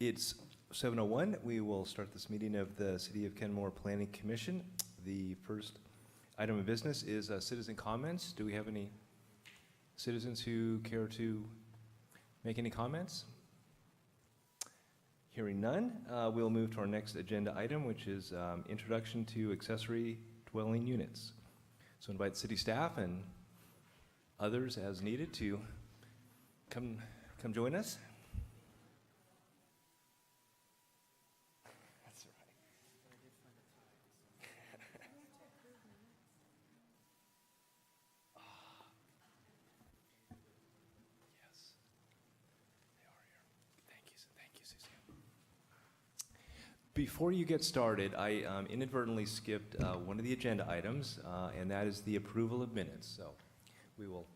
It's 7:01. We will start this meeting of the City of Kenmore Planning Commission. The first item of business is citizen comments. Do we have any citizens who care to make any comments? Hearing none, we'll move to our next agenda item, which is introduction to accessory dwelling units. So invite city staff and others as needed to come join us. That's right. Yes, they are here. Thank you, Suzanne. Before you get started, I inadvertently skipped one of the agenda items, and that is the approval of minutes. So we will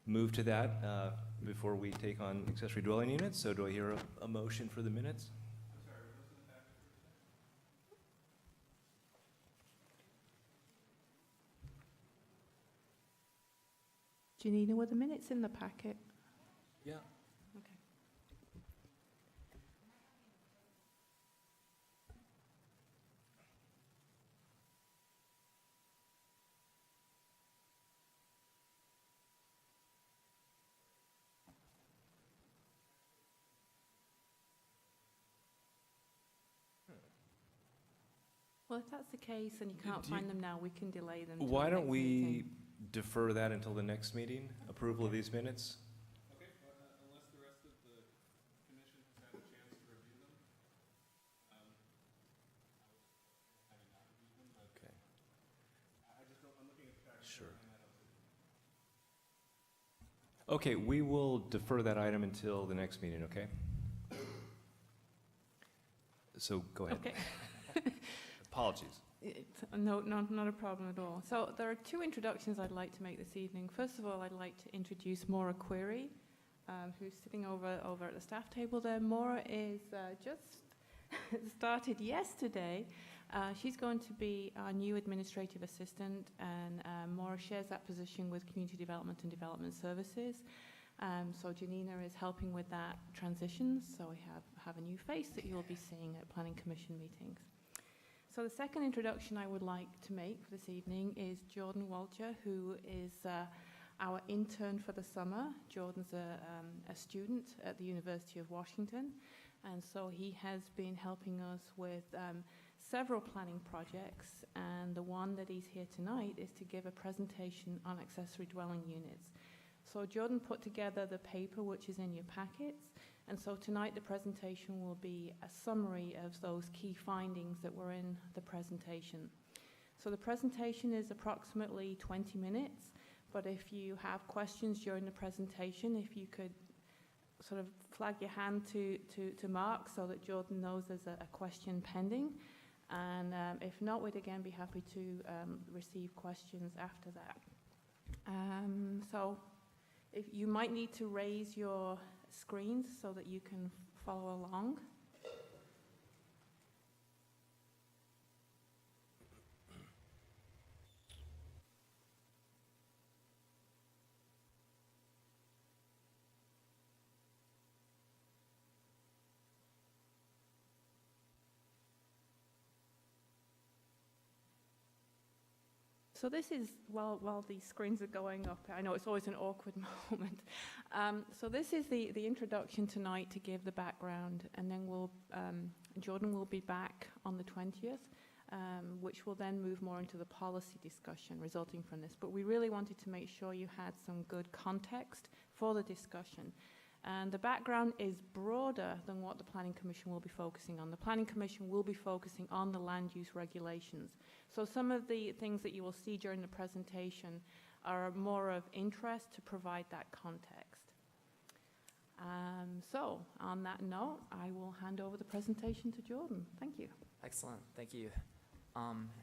move to that before we take on accessory dwelling units. So do I hear a motion for the minutes? I'm sorry, what's in the packet? Janina, were the minutes in the packet? Yeah. Okay. Well, if that's the case and you can't find them now, we can delay them. Why don't we defer that until the next meeting? Approval of these minutes? Okay, unless the rest of the commission has had a chance to review them. I haven't not reviewed them, but Okay. I just don't, I'm looking at the packet. Sure. And I don't see it. Okay, we will defer that item until the next meeting, okay? So go ahead. Okay. Apologies. No, not a problem at all. So there are two introductions I'd like to make this evening. First of all, I'd like to introduce Maura Query, who's sitting over at the staff table there. Maura is just started yesterday. She's going to be our new administrative assistant, and Maura shares that position with Community Development and Development Services. So Janina is helping with that transition, so we have a new face that you'll be seeing at Planning Commission meetings. So the second introduction I would like to make for this evening is Jordan Walcher, who is our intern for the summer. Jordan's a student at the University of Washington, and so he has been helping us with several planning projects, and the one that he's here tonight is to give a presentation on accessory dwelling units. So Jordan put together the paper which is in your packets, and so tonight the presentation will be a summary of those key findings that were in the presentation. So the presentation is approximately 20 minutes, but if you have questions during the presentation, if you could sort of flag your hand to Mark so that Jordan knows there's a question pending. And if not, we'd again be happy to receive questions after that. So if you might need to raise your screens so that you can follow along. So this is, while these screens are going up, I know it's always an awkward moment. So this is the introduction tonight to give the background, and then Jordan will be back on the 20th, which will then move more into the policy discussion resulting from this. But we really wanted to make sure you had some good context for the discussion. And the background is broader than what the Planning Commission will be focusing on. The Planning Commission will be focusing on the land use regulations. So some of the things that you will see during the presentation are more of interest to provide that context. So on that note, I will hand over the presentation to Jordan. Thank you. Excellent, thank you.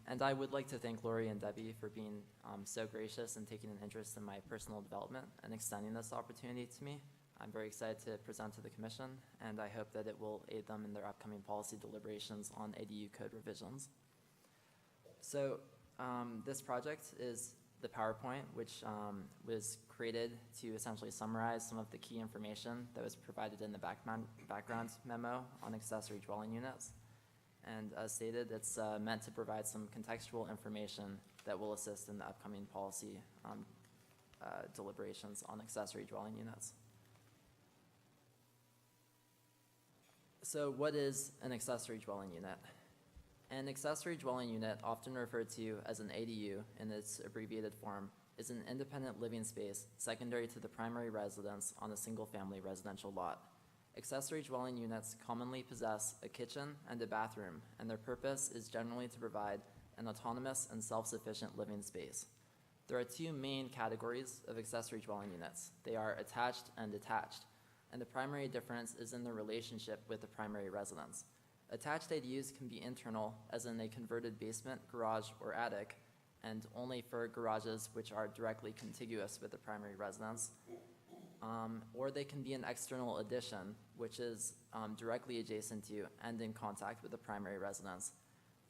And I would like to thank Lori and Debbie for being so gracious and taking an interest in my personal development and extending this opportunity to me. I'm very excited to present to the Commission, and I hope that it will aid them in their upcoming policy deliberations on ADU code revisions. So this project is the PowerPoint, which was created to essentially summarize some of the key information that was provided in the background memo on accessory dwelling units. And as stated, it's meant to provide some contextual information that will assist in the upcoming policy deliberations on accessory dwelling units. So what is an accessory dwelling unit? An accessory dwelling unit, often referred to as an ADU in its abbreviated form, is an independent living space secondary to the primary residence on a single-family residential lot. Accessory dwelling units commonly possess a kitchen and a bathroom, and their purpose is generally to provide an autonomous and self-sufficient living space. There are two main categories of accessory dwelling units. They are attached and detached, and the primary difference is in the relationship with the primary residence. Attached ADUs can be internal, as in a converted basement, garage, or attic, and only for garages which are directly contiguous with the primary residence. Or they can be an external addition, which is directly adjacent to and in contact with the primary residence.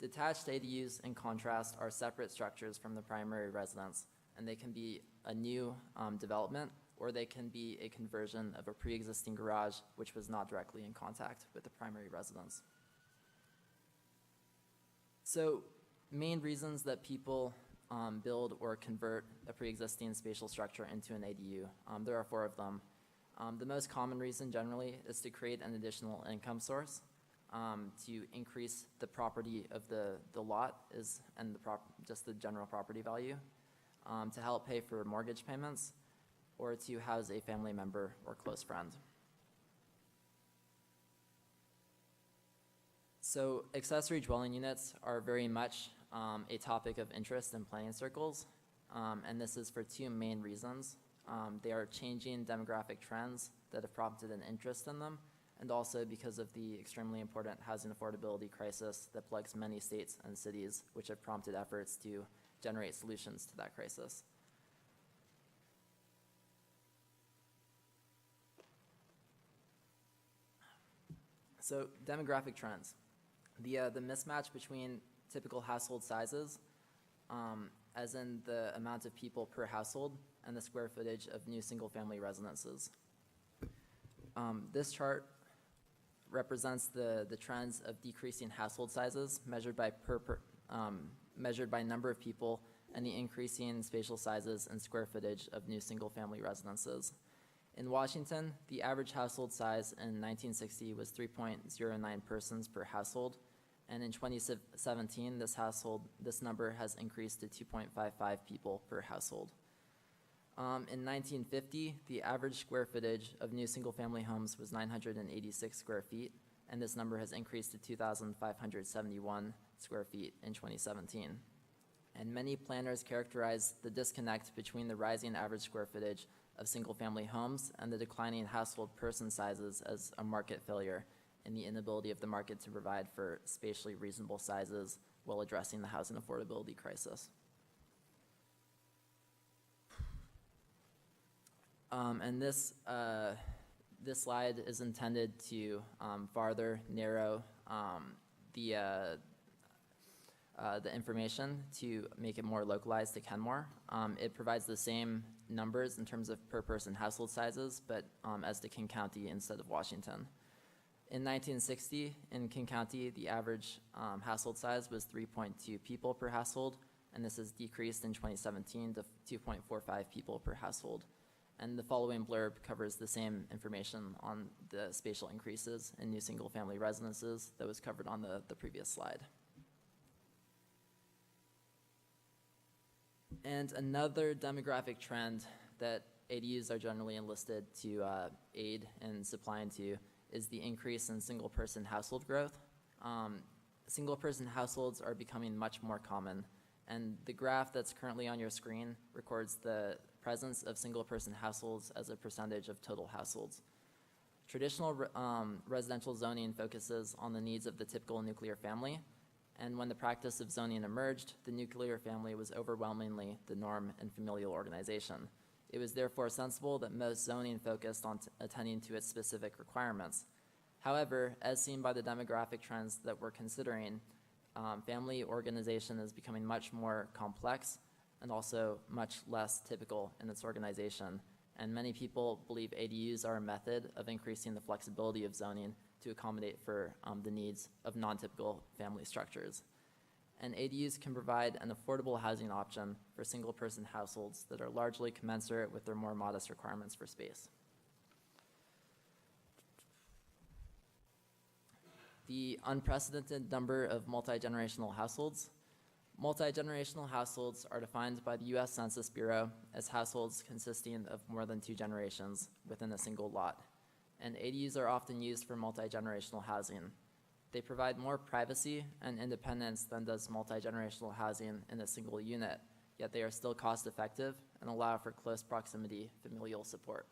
Detached ADUs, in contrast, are separate structures from the primary residence, and they can be a new development, or they can be a conversion of a pre-existing garage which was not directly in contact with the primary residence. So, main reasons that people build or convert a pre-existing spatial structure into an ADU. There are 4 of them. The most common reason generally is to create an additional income source, to increase the property of the lot and just the general property value, to help pay for mortgage payments, or to house a family member or close friend. So accessory dwelling units are very much a topic of interest in planning circles, and this is for 2 main reasons. They are changing demographic trends that have prompted an interest in them, and also because of the extremely important housing affordability crisis that plagues many states and cities, which have prompted efforts to generate solutions to that crisis. So demographic trends. The mismatch between typical household sizes, as in the amount of people per household, and the square footage of new single-family residences. This chart represents the trends of decreasing household sizes measured by number of people, and the increasing spatial sizes and square footage of new single-family residences. In Washington, the average household size in 1960 was 3.09 persons per household, and in 2017, this number has increased to 2.55 people per household. In 1950, the average square footage of new single-family homes was 986 square feet, and this number has increased to 2,571 square feet in 2017. And many planners characterize the disconnect between the rising average square footage of single-family homes and the declining household person sizes as a market failure in the inability of the market to provide for spatially reasonable sizes while addressing the housing affordability crisis. And this slide is intended to farther narrow the information to make it more localized to Kenmore. It provides the same numbers in terms of per person household sizes, but as to King County instead of Washington. In 1960, in King County, the average household size was 3.2 people per household, and this has decreased in 2017 to 2.45 people per household. And the following blurb covers the same information on the spatial increases in new single-family residences that was covered on the previous slide. And another demographic trend that ADUs are generally enlisted to aid in supplying to is the increase in single-person household growth. Single-person households are becoming much more common, and the graph that's currently on your screen records the presence of single-person households as a percentage of total households. Traditional residential zoning focuses on the needs of the typical nuclear family, and when the practice of zoning emerged, the nuclear family was overwhelmingly the norm in familial organization. It was therefore sensible that most zoning focused on attending to its specific requirements. However, as seen by the demographic trends that we're considering, family organization is becoming much more complex, and also much less typical in its organization. And many people believe ADUs are a method of increasing the flexibility of zoning to accommodate for the needs of non-typical family structures. And ADUs can provide an affordable housing option for single-person households that are largely commensurate with their more modest requirements for space. The unprecedented number of multi-generational households. Multi-generational households are defined by the U.S. Census Bureau as households consisting of more than 2 generations within a single lot. And ADUs are often used for multi-generational housing. They provide more privacy and independence than does multi-generational housing in a single unit, yet they are still cost-effective and allow for close proximity familial support.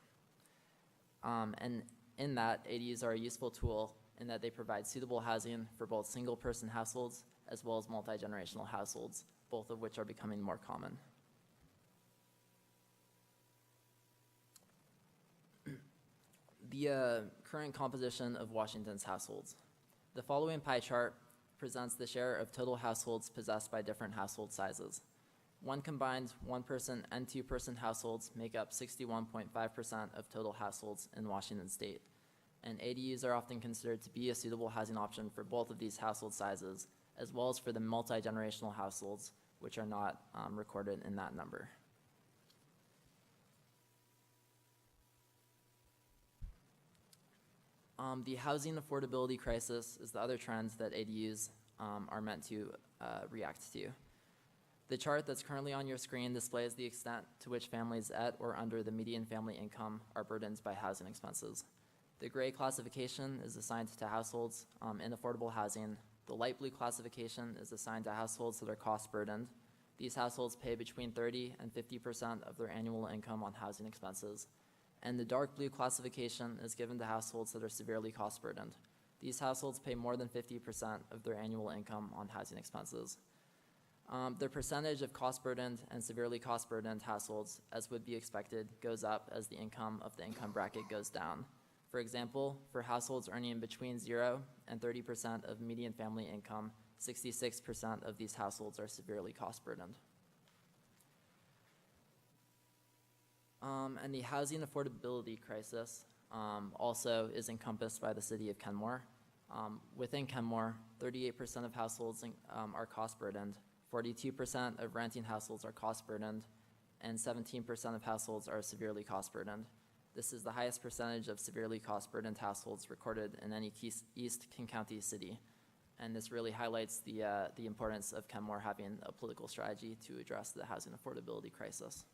And in that, ADUs are a useful tool in that they provide suitable housing for both single-person households as well as multi-generational households, both of which are becoming more common. The current composition of Washington's households. The following pie chart presents the share of total households possessed by different household sizes. One combined one-person and two-person households make up 61.5% of total households in Washington state. And ADUs are often considered to be a suitable housing option for both of these household sizes, as well as for the multi-generational households, which are not recorded in that number. The housing affordability crisis is the other trend that ADUs are meant to react to. The chart that's currently on your screen displays the extent to which families at or under the median family income are burdened by housing expenses. The gray classification is assigned to households in affordable housing. The light blue classification is assigned to households that are cost burdened. These households pay between 30 and 50% of their annual income on housing expenses. And the dark blue classification is given to households that are severely cost burdened. These households pay more than 50% of their annual income on housing expenses. The percentage of cost burdened and severely cost burdened households, as would be expected, goes up as the income of the income bracket goes down. For example, for households earning between 0 and 30% of median family income, 66% of these households are severely cost burdened. And the housing affordability crisis also is encompassed by the city of Kenmore. Within Kenmore, 38% of households are cost burdened, 42% of renting households are cost burdened, and 17% of households are severely cost burdened. This is the highest percentage of severely cost burdened households recorded in any East King County city. And this really highlights the importance of Kenmore having a political strategy to address the housing affordability crisis.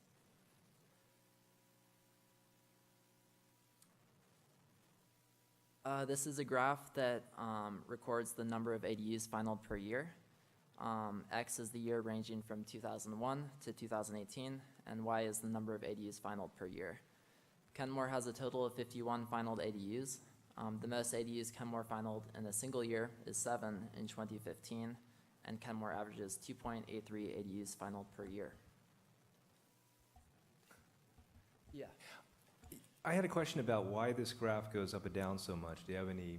This is a graph that records the number of ADUs finalized per year. X is the year ranging from 2001 to 2018, and Y is the number of ADUs finalized per year. Kenmore has a total of 51 finalized ADUs. The most ADUs Kenmore finalized in a single year is 7 in 2015, and Kenmore averages 2.83 ADUs finalized per year. Yeah. I had a question about why this graph goes up and down so much. Do you have any,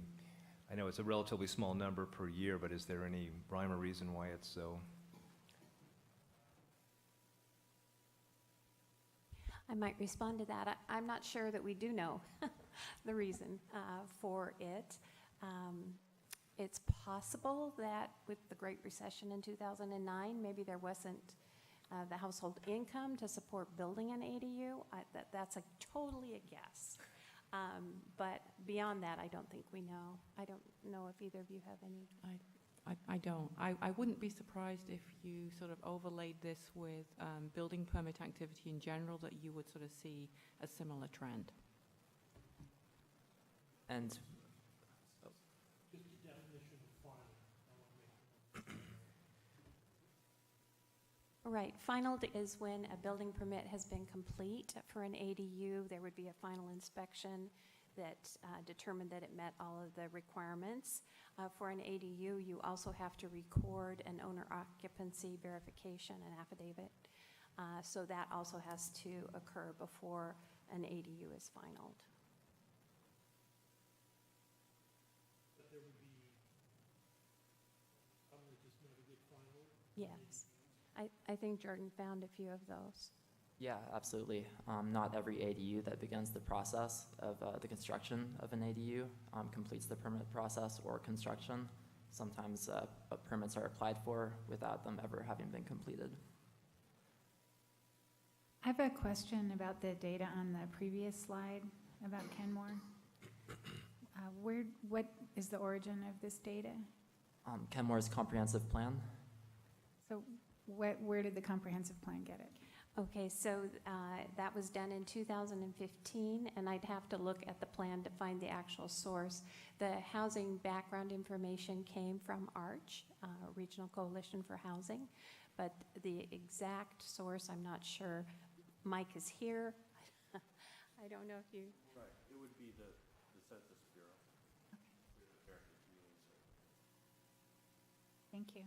I know it's a relatively small number per year, but is there any rhyme or reason why it's so? I might respond to that. I'm not sure that we do know the reason for it. It's possible that with the Great Recession in 2009, maybe there wasn't the household income to support building an ADU. That's totally a guess. But beyond that, I don't think we know. I don't know if either of you have any. I don't. I wouldn't be surprised if you sort of overlaid this with building permit activity in general, that you would sort of see a similar trend. And Just the definition of final. Right. Final is when a building permit has been complete for an ADU. There would be a final inspection that determined that it met all of the requirements. For an ADU, you also have to record an owner occupancy verification, an affidavit. So that also has to occur before an ADU is finalized. But there would be some that just never get final. Yes. I think Jordan found a few of those. Yeah, absolutely. Not every ADU that begins the process of the construction of an ADU completes the permit process or construction. Sometimes permits are applied for without them ever having been completed. I have a question about the data on the previous slide about Kenmore. What is the origin of this data? Kenmore's comprehensive plan. So where did the comprehensive plan get it? Okay, so that was done in 2015, and I'd have to look at the plan to find the actual source. The housing background information came from ARCH, Regional Coalition for Housing, but the exact source, I'm not sure. Mike is here. I don't know if you... Right, it would be the Census Bureau. Thank you.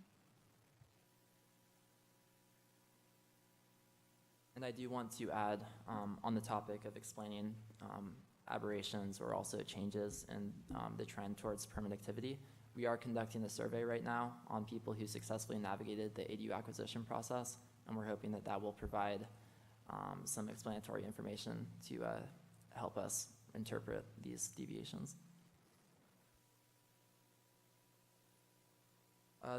And I do want to add, on the topic of explaining aberrations or also changes in the trend towards permit activity, we are conducting a survey right now on people who successfully navigated the ADU acquisition process, and we're hoping that that will provide some explanatory information to help us interpret these deviations.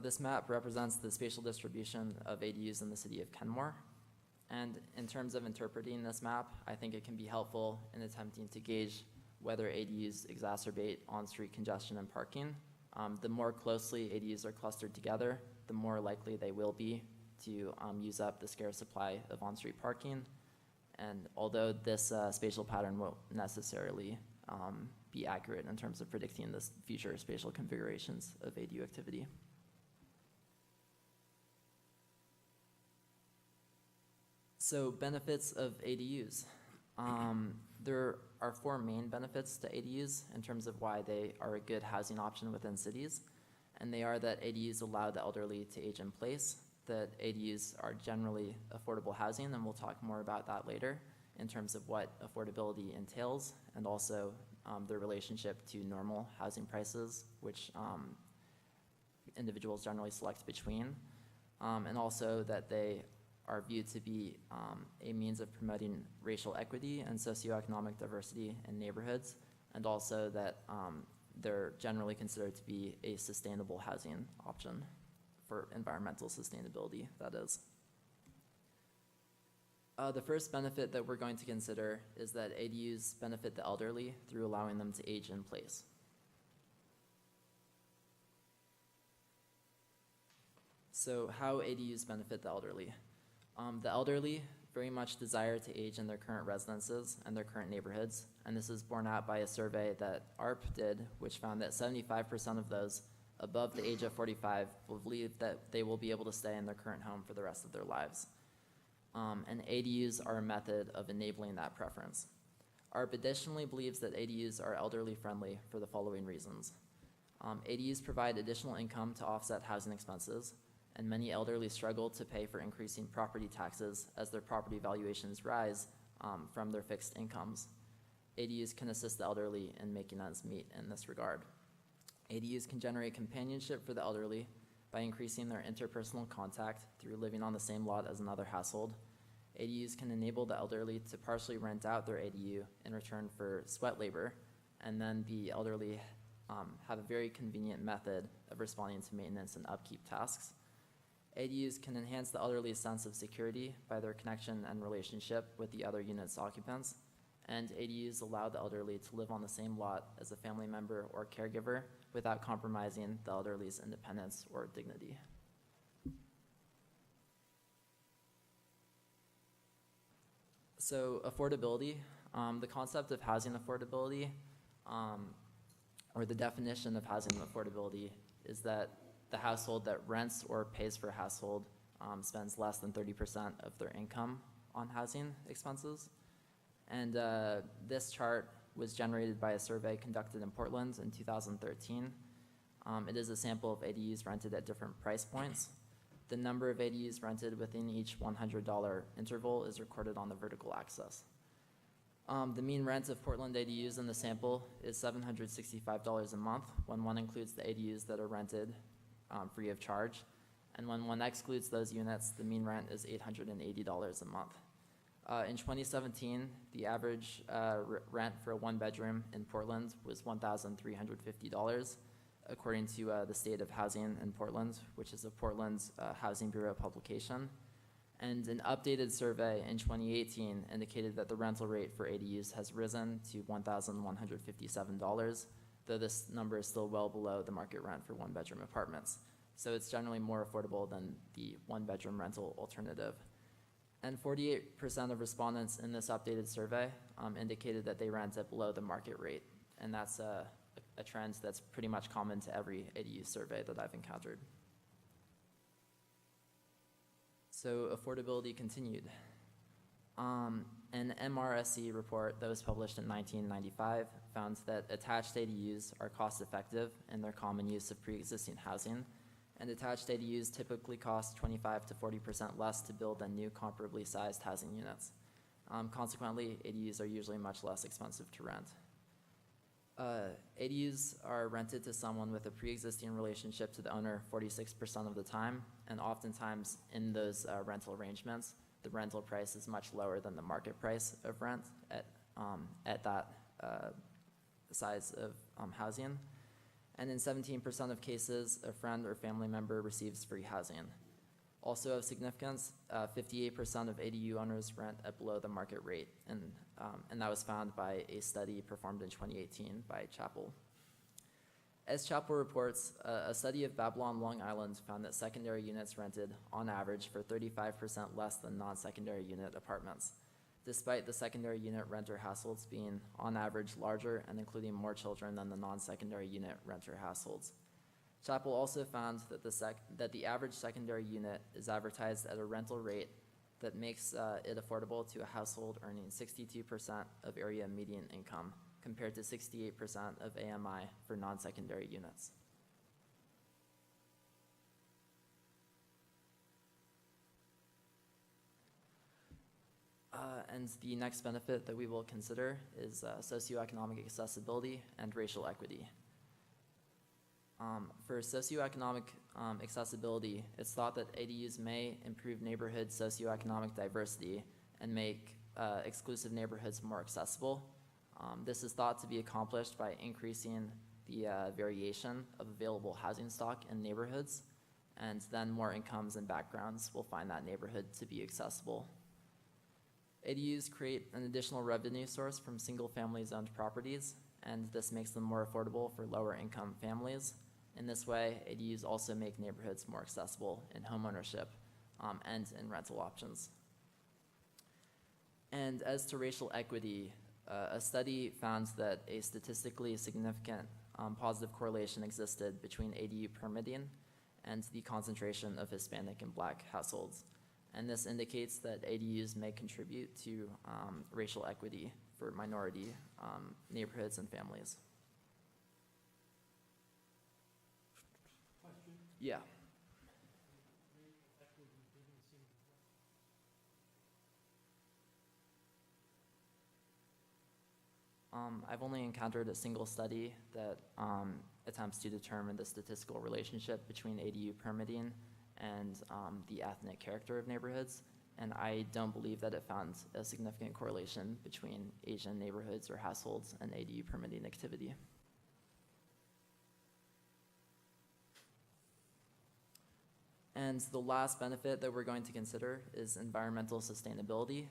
This map represents the spatial distribution of ADUs in the city of Kenmore. And in terms of interpreting this map, I think it can be helpful in attempting to gauge whether ADUs exacerbate on-street congestion and parking. The more closely ADUs are clustered together, the more likely they will be to use up the scarce supply of on-street parking. And although this spatial pattern won't necessarily be accurate in terms of predicting the future spatial configurations of ADU activity. So benefits of ADUs. There are four main benefits to ADUs in terms of why they are a good housing option within cities. And they are that ADUs allow the elderly to age in place, that ADUs are generally affordable housing, and we'll talk more about that later in terms of what affordability entails, and also their relationship to normal housing prices, which individuals generally select between, and also that they are viewed to be a means of promoting racial equity and socioeconomic diversity in neighborhoods, and also that they're generally considered to be a sustainable housing option for environmental sustainability, that is. The first benefit that we're going to consider is that ADUs benefit the elderly through allowing them to age in place. So how ADUs benefit the elderly? The elderly very much desire to age in their current residences and their current neighborhoods, and this is borne out by a survey that ARP did, which found that 75% of those above the age of 45 believe that they will be able to stay in their current home for the rest of their lives. And ADUs are a method of enabling that preference. ARP additionally believes that ADUs are elderly friendly for the following reasons. ADUs provide additional income to offset housing expenses, and many elderly struggle to pay for increasing property taxes as their property valuations rise from their fixed incomes. ADUs can assist the elderly in making ends meet in this regard. ADUs can generate companionship for the elderly by increasing their interpersonal contact through living on the same lot as another household. ADUs can enable the elderly to partially rent out their ADU in return for sweat labor, and then the elderly have a very convenient method of responding to maintenance and upkeep tasks. ADUs can enhance the elderly's sense of security by their connection and relationship with the other unit's occupants, and ADUs allow the elderly to live on the same lot as a family member or caregiver without compromising the elderly's independence or dignity. So affordability, the concept of housing affordability, or the definition of housing affordability, is that the household that rents or pays for a household spends less than 30% of their income on housing expenses. And this chart was generated by a survey conducted in Portland in 2013. It is a sample of ADUs rented at different price points. The number of ADUs rented within each $100 interval is recorded on the vertical axis. The mean rent of Portland ADUs in the sample is $765 a month when one includes the ADUs that are rented free of charge. And when one excludes those units, the mean rent is $880 a month. In 2017, the average rent for a one-bedroom in Portland was $1,350, according to the State of Housing in Portland, which is a Portland Housing Bureau publication. And an updated survey in 2018 indicated that the rental rate for ADUs has risen to $1,157, though this number is still well below the market rent for one-bedroom apartments. So it's generally more affordable than the one-bedroom rental alternative. And 48% of respondents in this updated survey indicated that they rent at below the market rate. And that's a trend that's pretty much common to every ADU survey that I've encountered. So affordability continued. An MRSE report that was published in 1995 found that attached ADUs are cost effective in their common use of pre-existing housing, and attached ADUs typically cost 25 to 40% less to build than new comparably sized housing units. Consequently, ADUs are usually much less expensive to rent. ADUs are rented to someone with a pre-existing relationship to the owner 46% of the time, and oftentimes in those rental arrangements, the rental price is much lower than the market price of rent at that size of housing. And in 17% of cases, a friend or family member receives free housing. Also of significance, 58% of ADU owners rent at below the market rate, and that was found by a study performed in 2018 by Chappell. As Chappell reports, a study of Babylon, Long Island found that secondary units rented, on average, for 35% less than non-secondary unit apartments, despite the secondary unit renter households being, on average, larger and including more children than the non-secondary unit renter households. Chappell also found that the average secondary unit is advertised at a rental rate that makes it affordable to a household earning 62% of area median income, compared to 68% of AMI for non-secondary units. And the next benefit that we will consider is socioeconomic accessibility and racial equity. For socioeconomic accessibility, it's thought that ADUs may improve neighborhood socioeconomic diversity and make exclusive neighborhoods more accessible. This is thought to be accomplished by increasing the variation of available housing stock in neighborhoods, and then more incomes and backgrounds will find that neighborhood to be accessible. ADUs create an additional revenue source from single-family zoned properties, and this makes them more affordable for lower-income families. In this way, ADUs also make neighborhoods more accessible in homeownership and in rental options. And as to racial equity, a study found that a statistically significant positive correlation existed between ADU permitting and the concentration of Hispanic and Black households. And this indicates that ADUs may contribute to racial equity for minority neighborhoods and families. Question? Yeah. Racial equity didn't seem to work. I've only encountered a single study that attempts to determine the statistical relationship between ADU permitting and the ethnic character of neighborhoods, and I don't believe that it found a significant correlation between Asian neighborhoods or households and ADU permitting activity. And the last benefit that we're going to consider is environmental sustainability.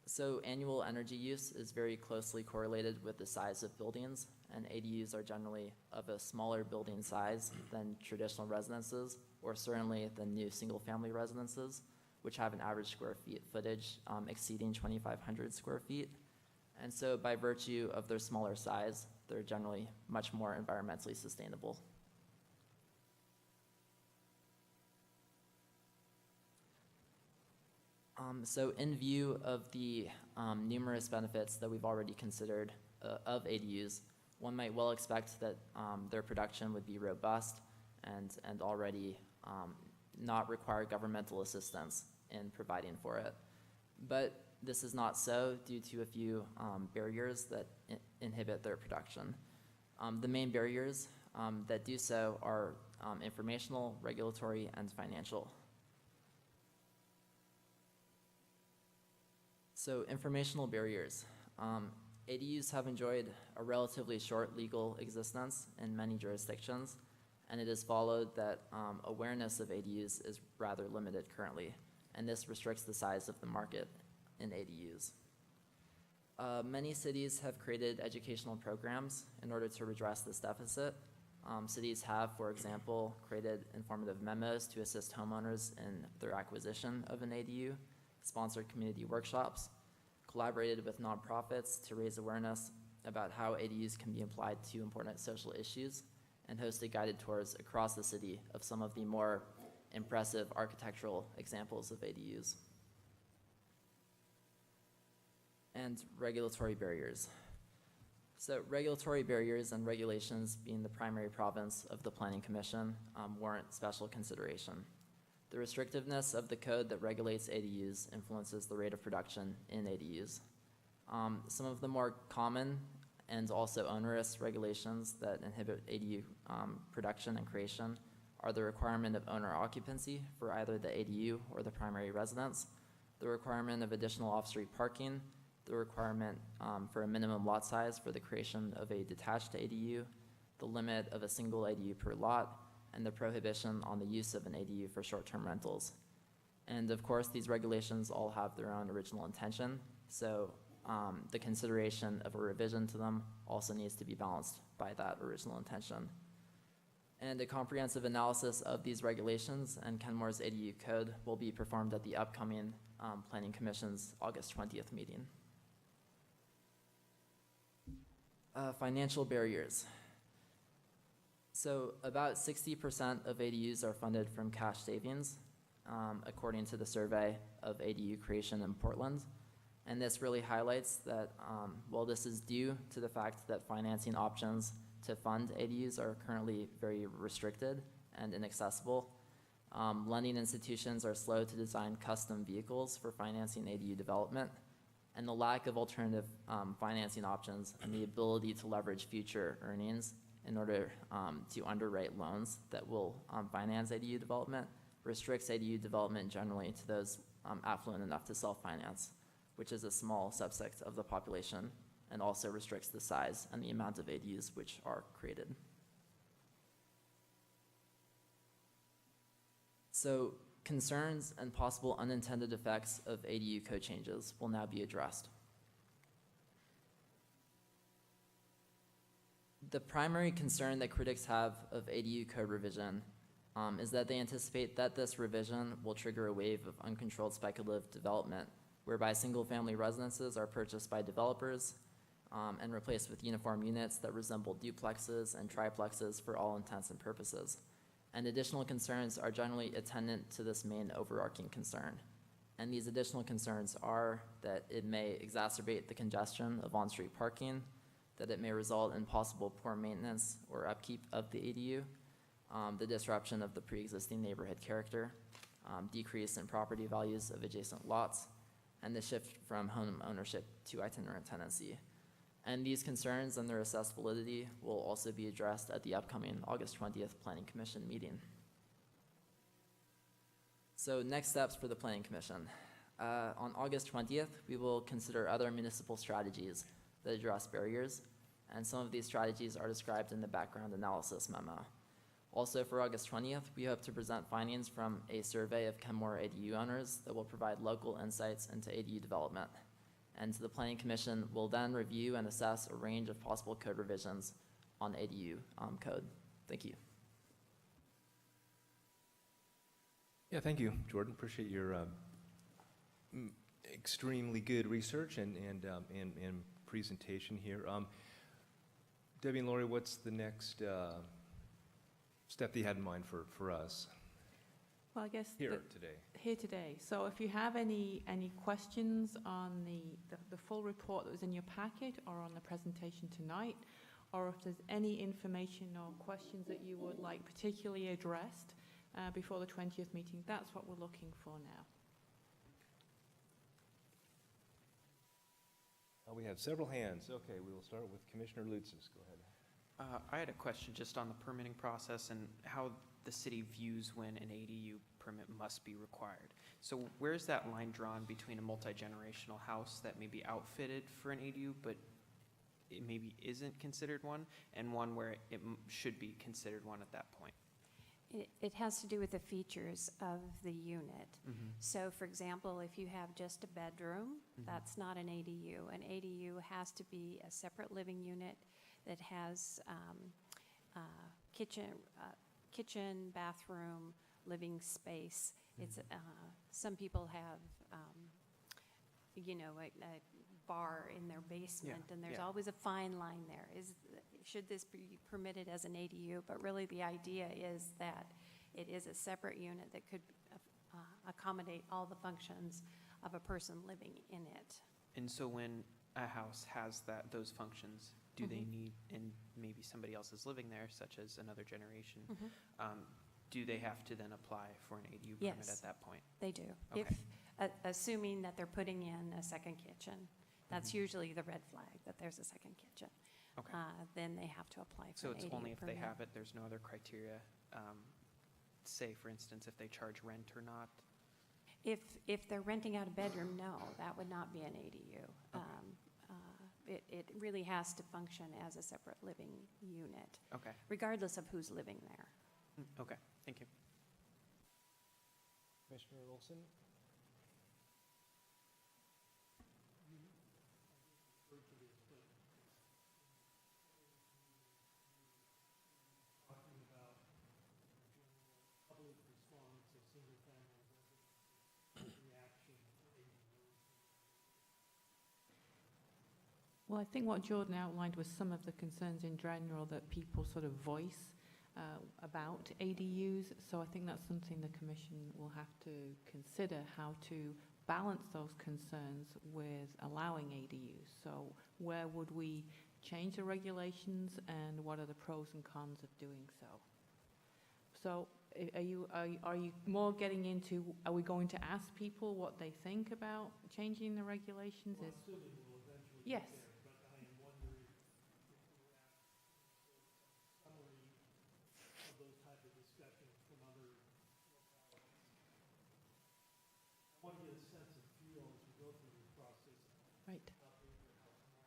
So annual energy use is very closely correlated with the size of buildings, and ADUs are generally of a smaller building size than traditional residences, or certainly than new single-family residences, which have an average square feet footage exceeding 2,500 square feet. And so by virtue of their smaller size, they're generally much more environmentally sustainable. So in view of the numerous benefits that we've already considered of ADUs, one might well expect that their production would be robust and already not require governmental assistance in providing for it. But this is not so due to a few barriers that inhibit their production. The main barriers that do so are informational, regulatory, and financial. So informational barriers. ADUs have enjoyed a relatively short legal existence in many jurisdictions, and it is followed that awareness of ADUs is rather limited currently, and this restricts the size of the market in ADUs. Many cities have created educational programs in order to redress this deficit. Cities have, for example, created informative memos to assist homeowners in their acquisition of an ADU, sponsored community workshops, collaborated with nonprofits to raise awareness about how ADUs can be applied to important social issues, and hosted guided tours across the city of some of the more impressive architectural examples of ADUs. And regulatory barriers. So regulatory barriers and regulations being the primary province of the Planning Commission warrant special consideration. The restrictiveness of the code that regulates ADUs influences the rate of production in ADUs. Some of the more common and also onerous regulations that inhibit ADU production and creation are the requirement of owner occupancy for either the ADU or the primary residence, the requirement of additional off-street parking, the requirement for a minimum lot size for the creation of a detached ADU, the limit of a single ADU per lot, and the prohibition on the use of an ADU for short-term rentals. And of course, these regulations all have their own original intention, so the consideration of a revision to them also needs to be balanced by that original intention. And a comprehensive analysis of these regulations and Kenmore's ADU code will be performed at the upcoming Planning Commission's August 20th meeting. Financial barriers. So about 60% of ADUs are funded from cash savings, according to the survey of ADU creation in Portland. And this really highlights that, well, this is due to the fact that financing options to fund ADUs are currently very restricted and inaccessible. Lending institutions are slow to design custom vehicles for financing ADU development, and the lack of alternative financing options and the ability to leverage future earnings in order to underwrite loans that will finance ADU development restricts ADU development generally to those affluent enough to self-finance, which is a small subset of the population, and also restricts the size and the amount of ADUs which are created. So concerns and possible unintended effects of ADU code changes will now be addressed. The primary concern that critics have of ADU code revision is that they anticipate that this revision will trigger a wave of uncontrolled speculative development, whereby single-family residences are purchased by developers and replaced with uniform units that resemble duplexes and triplexes for all intents and purposes. And additional concerns are generally attendant to this main overarching concern. And these additional concerns are that it may exacerbate the congestion of on-street parking, that it may result in possible poor maintenance or upkeep of the ADU, the disruption of the pre-existing neighborhood character, decrease in property values of adjacent lots, and the shift from home ownership to itinerant tenancy. And these concerns and their assessed validity will also be addressed at the upcoming August 20th Planning Commission meeting. So next steps for the Planning Commission. On August 20th, we will consider other municipal strategies that address barriers, and some of these strategies are described in the background analysis memo. Also for August 20th, we hope to present findings from a survey of Kenmore ADU owners that will provide local insights into ADU development. And the Planning Commission will then review and assess a range of possible code revisions on ADU code. Thank you. Yeah, thank you, Jordan. Appreciate your extremely good research and presentation here. Debbie and Lori, what's the next step that you had in mind for us Well, I guess here today? here today. So if you have any questions on the full report that was in your packet or on the presentation tonight, or if there's any information or questions that you would like particularly addressed before the 20th meeting, that's what we're looking for now. We have several hands. Okay, we will start with Commissioner Lutzis. Go ahead. I had a question just on the permitting process and how the city views when an ADU permit must be required. So where's that line drawn between a multi-generational house that may be outfitted for an ADU, but it maybe isn't considered one, and one where it should be considered one at that point? It has to do with the features of the unit. So for example, if you have just a bedroom, that's not an ADU. An ADU has to be a separate living unit that has kitchen, bathroom, living space. It's some people have, a bar in their basement, and there's always a fine line there. Should this be permitted as an ADU? But really, the idea is that it is a separate unit that could accommodate all the functions of a person living in it. And so when a house has those functions, do they need, and maybe somebody else is living there, such as another generation, do they have to then apply for an ADU permit Yes. at that point? They do. Okay. If, assuming that they're putting in a second kitchen, that's usually the red flag, that there's a second kitchen. Okay. Then they have to apply for So an ADU it's only if they permit. have it, there's no other criteria? Say, for instance, if they charge rent or not? If they're renting out a bedroom, no, that would not be an ADU. It really has to function as a separate living unit, Okay. regardless of who's living there. Okay, thank you. Commissioner Olson? Talking about general public response of single-family residents, reaction to ADUs. Well, I think what Jordan outlined was some of the concerns in general that people sort of voice about ADUs. So I think that's something the Commission will have to consider, how to balance those concerns with allowing ADUs. So where would we change the regulations, and what are the pros and cons of doing so? So are you more getting into, are we going to ask people what they think about changing the regulations? Well, I'm assuming we'll eventually Yes. get there, but I am wondering if we're at summary of those type of discussions from other localities. I want to get a sense of feel as we go through this process, Right. how big or how small.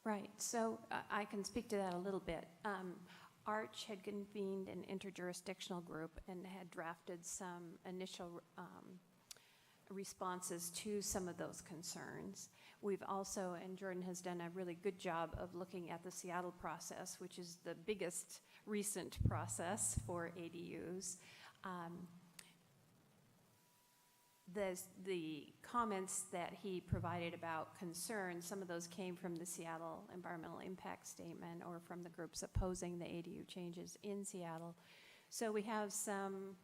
Right, so I can speak to that a little bit. Arch had convened an interjurisdictional group and had drafted some initial responses to some of those concerns. We've also, and Jordan has done a really good job of looking at the Seattle process, which is the biggest recent process for ADUs. The comments that he provided about concerns, some of those came from the Seattle Environmental Impact Statement or from the groups opposing the ADU changes in Seattle. So we have some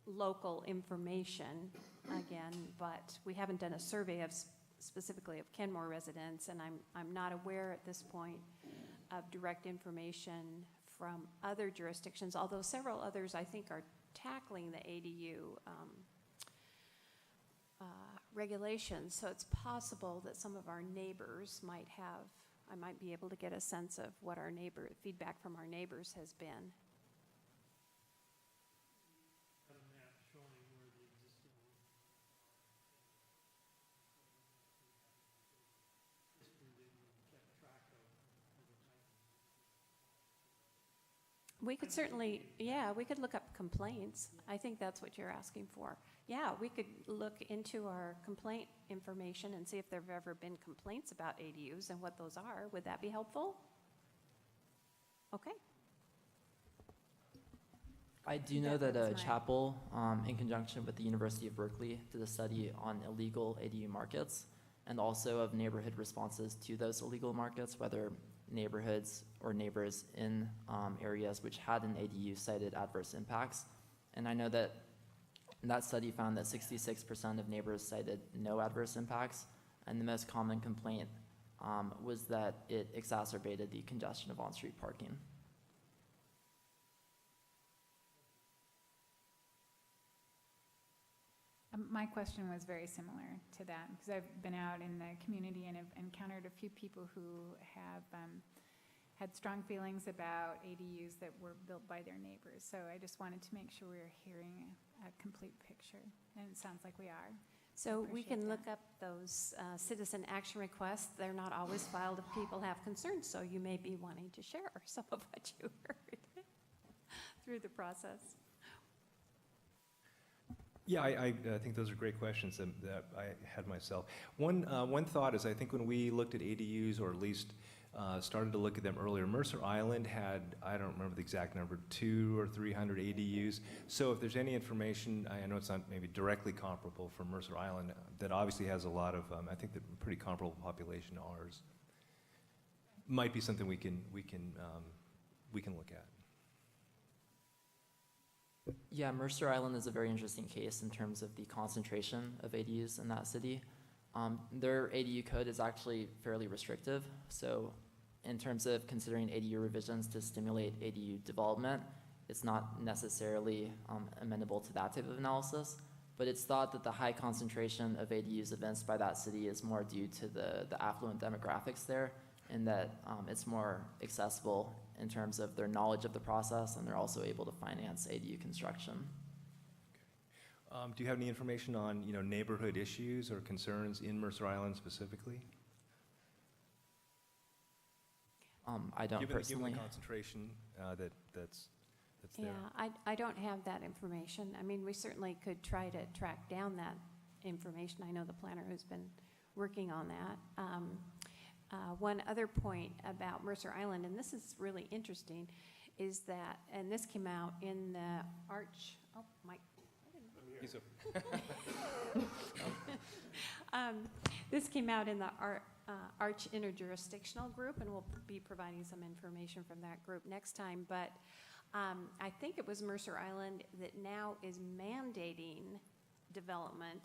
local information, again, but we haven't done a survey of specifically of Kenmore residents, and I'm not aware at this point of direct information from other jurisdictions, although several others I think are tackling the ADU regulations. So it's possible that some of our neighbors might have, I might be able to get a sense of what our feedback from our neighbors has been. Got a map showing where the existing history that you kept track of over time. We could certainly, yeah, we could look up complaints. I think that's what you're asking for. Yeah, we could look into our complaint information and see if there have ever been complaints about ADUs and what those are. Would that be helpful? Okay. I do know that That's my- Chapel, in conjunction with the University of Berkeley, did a study on illegal ADU markets and also of neighborhood responses to those illegal markets, whether neighborhoods or neighbors in areas which had an ADU cited adverse impacts. And I know that that study found that 66% of neighbors cited no adverse impacts, and the most common complaint was that it exacerbated the congestion of on-street parking. My question was very similar to that, because I've been out in the community and have encountered a few people who have had strong feelings about ADUs that were built by their neighbors. So I just wanted to make sure we were hearing a complete picture, and it sounds like we are. So we Appreciate can that. look up those citizen action requests. They're not always filed if people have concerns, so you may be wanting to share some of what you heard through the process. Yeah, I think those are great questions that I had myself. One thought is, I think when we looked at ADUs, or at least started to look at them earlier, Mercer Island had, I don't remember the exact number, 200 or 300 ADUs. So if there's any information, I know it's not maybe directly comparable for Mercer Island, that obviously has a lot of, I think, the pretty comparable population to ours. Might be something we can look at. Yeah, Mercer Island is a very interesting case in terms of the concentration of ADUs in that city. Their ADU code is actually fairly restrictive. So in terms of considering ADU revisions to stimulate ADU development, it's not necessarily amenable to that type of analysis. But it's thought that the high concentration of ADUs evinced by that city is more due to the affluent demographics there, and that it's more accessible in terms of their knowledge of the process, and they're also able to finance ADU construction. Do you have any information on, neighborhood issues or concerns in Mercer Island specifically? I don't Given personally. the concentration that's there. Yeah, I don't have that information. I mean, we certainly could try to track down that information. I know the planner who's been working on that. One other point about Mercer Island, and this is really interesting, is that, and this came out in the Mike. This came out in the Arch Interjurisdictional Group, and we'll be providing some information from that group next time. But I think it was Mercer Island that now is mandating development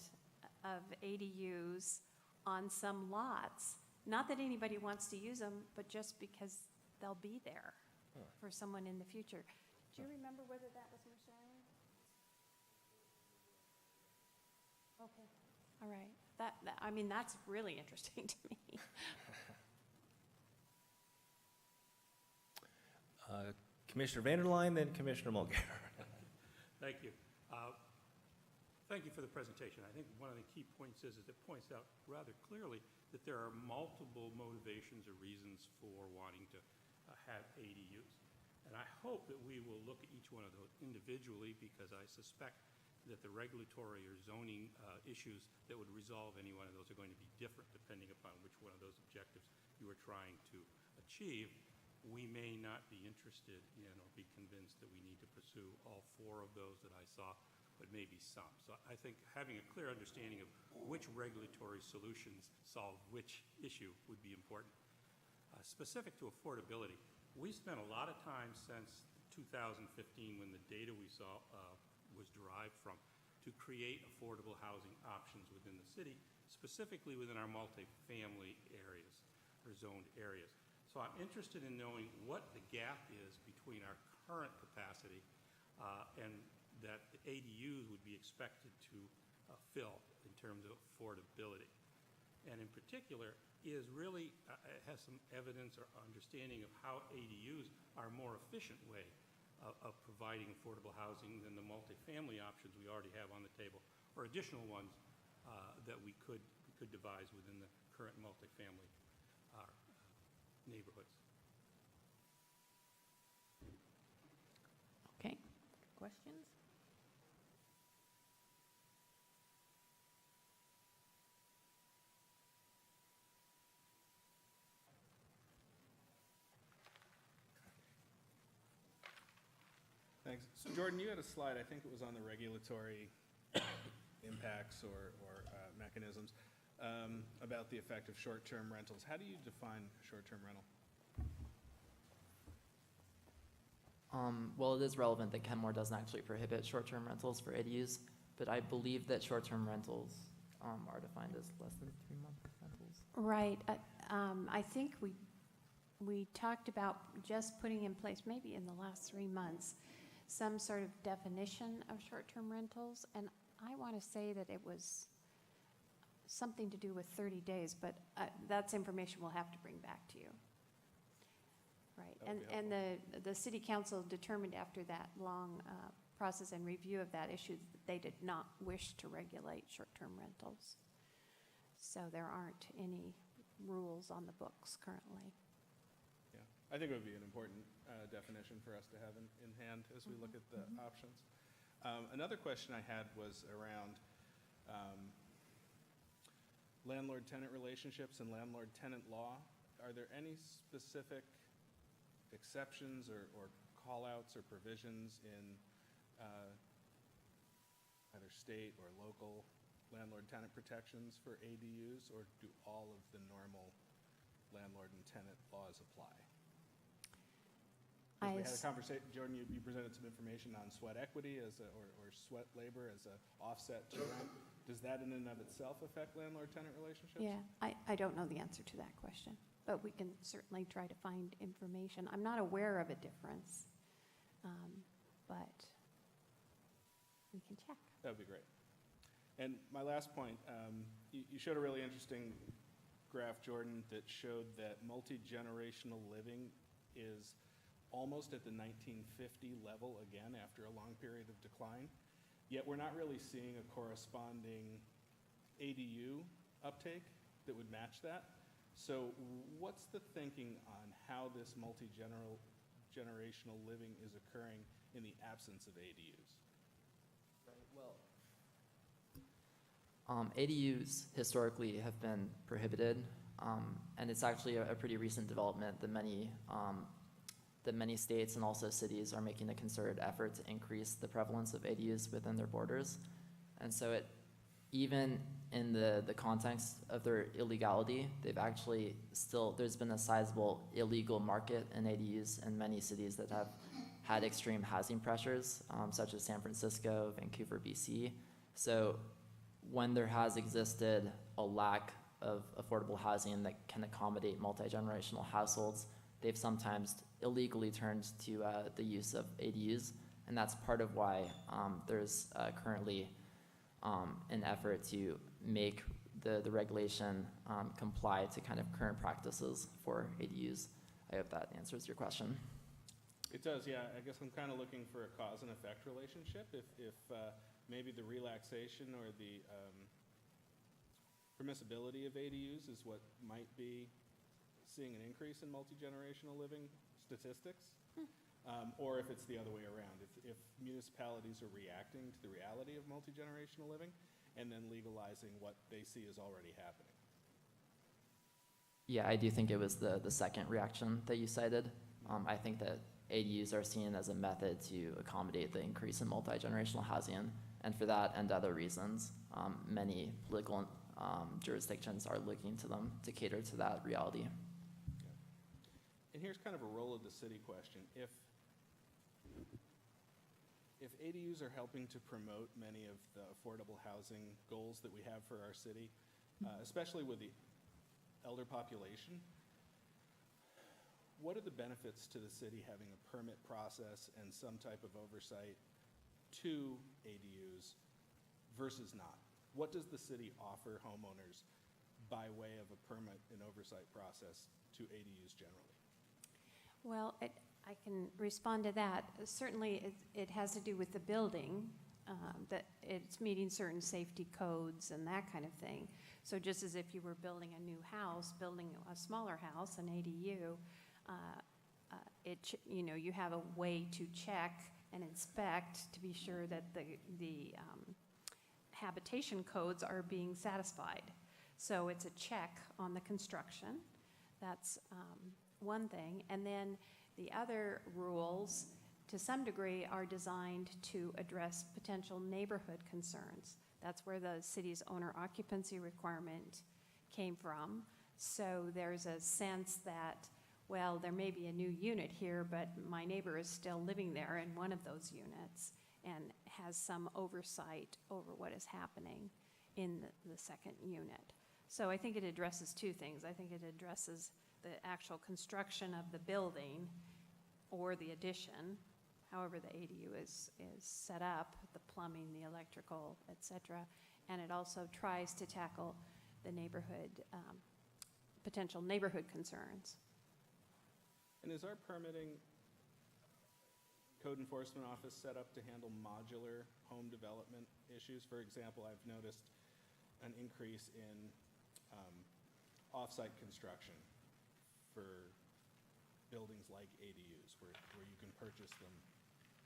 of ADUs on some lots. Not that anybody wants to use them, but just because they'll be there for someone in the future. Do you remember whether that was Mercer Island? Okay, all right. I mean, that's really interesting to me. Commissioner Vanderline, then Commissioner Mulcair. Thank you. Thank you for the presentation. I think one of the key points is it points out rather clearly that there are multiple motivations or reasons for wanting to have ADUs. And I hope that we will look at each one of those individually, because I suspect that the regulatory or zoning issues that would resolve any one of those are going to be different depending upon which one of those objectives you are trying to achieve. We may not be interested in or be convinced that we need to pursue all 4 of those that I saw, but maybe some. So I think having a clear understanding of which regulatory solutions solve which issue would be important. Specific to affordability, we spent a lot of time since 2015, when the data we saw was derived from, to create affordable housing options within the city, specifically within our multifamily areas or zoned areas. So I'm interested in knowing what the gap is between our current capacity and that the ADUs would be expected to fill in terms of affordability. And in particular, is really has some evidence or understanding of how ADUs are a more efficient way of providing affordable housing than the multifamily options we already have on the table, or additional ones that we could devise within the current multifamily neighborhoods. Okay, questions? Thanks. So Jordan, you had a slide, I think it was on the regulatory impacts or mechanisms about the effect of short-term rentals. How do you define short-term rental? Well, it is relevant that Kenmore doesn't actually prohibit short-term rentals for ADUs, but I believe that short-term rentals are defined as less than 3-month rentals. Right. I think we talked about just putting in place, maybe in the last 3 months, some sort of definition of short-term rentals, and I want to say that it was something to do with 30 days, but that's information we'll have to bring back to you. Right, That would and be the city council determined after that long process and review of that issue that they did not wish to regulate short-term rentals. So there aren't any rules on the books currently. Yeah, I think it would be an important definition for us to have in hand as we look at the options. Another question I had was around landlord-tenant relationships and landlord-tenant law. Are there any specific exceptions or call-outs or provisions in either state or local landlord-tenant protections for ADUs, or do all of the normal landlord and tenant laws apply? 'Cause we had a conversation, Jordan, you presented some information on sweat equity or sweat labor as an offset to rent. Does that in and of itself affect landlord-tenant relationships? Yeah, I don't know the answer to that question, but we can certainly try to find information. I'm not aware of a difference, but we can check. That would be great. And my last point, you showed a really interesting graph, Jordan, that showed that multi-generational living is almost at the 1950 level again after a long period of decline. Yet we're not really seeing a corresponding ADU uptake that would match that. So what's the thinking on how this multi-generational living is occurring in the absence of ADUs? ADUs historically have been prohibited, and it's actually a pretty recent development that many states and also cities are making a concerted effort to increase the prevalence of ADUs within their borders. And so even in the context of their illegality, they've actually there's been a sizable illegal market in ADUs in many cities that have had extreme housing pressures, such as San Francisco, Vancouver, BC. So when there has existed a lack of affordable housing that can accommodate multi-generational households, they've sometimes illegally turned to the use of ADUs, and that's part of why there's currently an effort to make the regulation comply to kind of current practices for ADUs. I hope that answers your question. It does, yeah. I guess I'm kind of looking for a cause and effect relationship. If maybe the relaxation or the permissibility of ADUs is what might be seeing an increase in multi-generational living statistics, or if it's the other way around. If municipalities are reacting to the reality of multi-generational living and then legalizing what they see is already happening. Yeah, I do think it was the second reaction that you cited. I think that ADUs are seen as a method to accommodate the increase in multi-generational housing, and for that and other reasons, many political jurisdictions are looking to them to cater to that reality. And here's kind of a role of the city question. If ADUs are helping to promote many of the affordable housing goals that we have for our city, especially with the elder population, what are the benefits to the city having a permit process and some type of oversight to ADUs versus not? What does the city offer homeowners by way of a permit and oversight process to ADUs generally? Well, I can respond to that. Certainly, it has to do with the building, that it's meeting certain safety codes and that kind of thing. So just as if you were building a new house, building a smaller house, an ADU, you have a way to check and inspect to be sure that the habitation codes are being satisfied. So it's a check on the construction. That's one thing. And then the other rules, to some degree, are designed to address potential neighborhood concerns. That's where the city's owner occupancy requirement came from. So there's a sense that, well, there may be a new unit here, but my neighbor is still living there in one of those units and has some oversight over what is happening in the second unit. So I think it addresses two things. I think it addresses the actual construction of the building or the addition, however the ADU is set up, the plumbing, the electrical, et cetera. And it also tries to tackle the neighborhood, potential neighborhood concerns. And is our permitting code enforcement office set up to handle modular home development issues? For example, I've noticed an increase in off-site construction for buildings like ADUs, where you can purchase them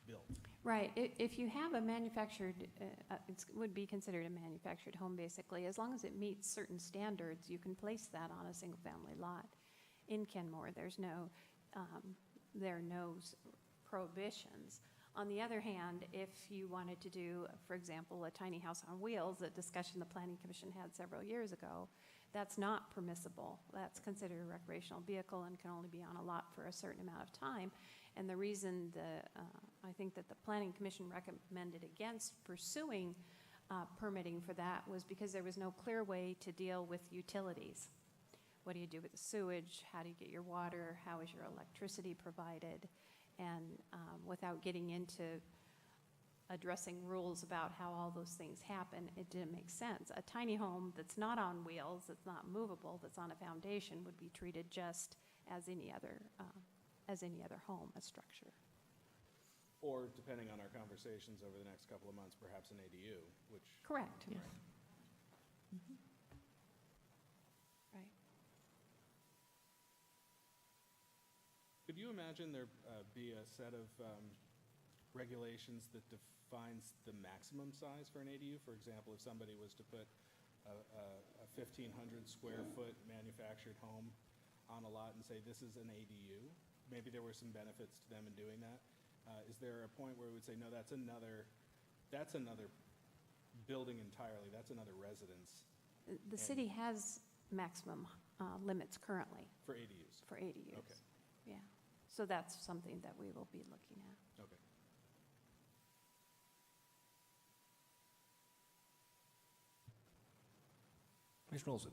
built. Right, if you have a manufactured, it would be considered a manufactured home, basically. As long as it meets certain standards, you can place that on a single-family lot. In Kenmore, there are no prohibitions. On the other hand, if you wanted to do, for example, a tiny house on wheels, a discussion the Planning Commission had several years ago, that's not permissible. That's considered a recreational vehicle and can only be on a lot for a certain amount of time. And the reason I think that the Planning Commission recommended against pursuing permitting for that was because there was no clear way to deal with utilities. What do you do with the sewage? How do you get your water? How is your electricity provided? And without getting into addressing rules about how all those things happen, it didn't make sense. A tiny home that's not on wheels, that's not movable, that's on a foundation would be treated just as any other home, a structure. Or, depending on our conversations over the next couple of months, perhaps an ADU, which... Correct. Yes. Right. Could you imagine there be a set of regulations that defines the maximum size for an ADU? For example, if somebody was to put a 1,500 square foot manufactured home on a lot and say this is an ADU, maybe there were some benefits to them in doing that. Is there a point where we would say, no, that's another building entirely, that's another residence The city has maximum limits currently for ADUs? for ADUs. Okay. Yeah. So that's something that we will be looking at. Okay. Commissioner Olson.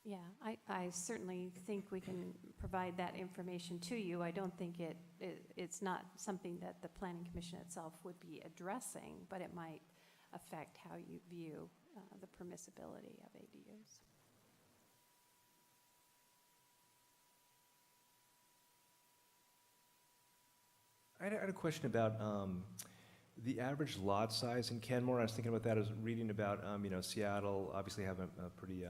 Yeah, I certainly think we can provide that information to you. I don't think it's not something that the Planning Commission itself would be addressing, but it might affect how you view the permissibility of ADUs. I had a question about the average lot size in Kenmore. I was thinking about that. I was reading about, Seattle obviously have a pretty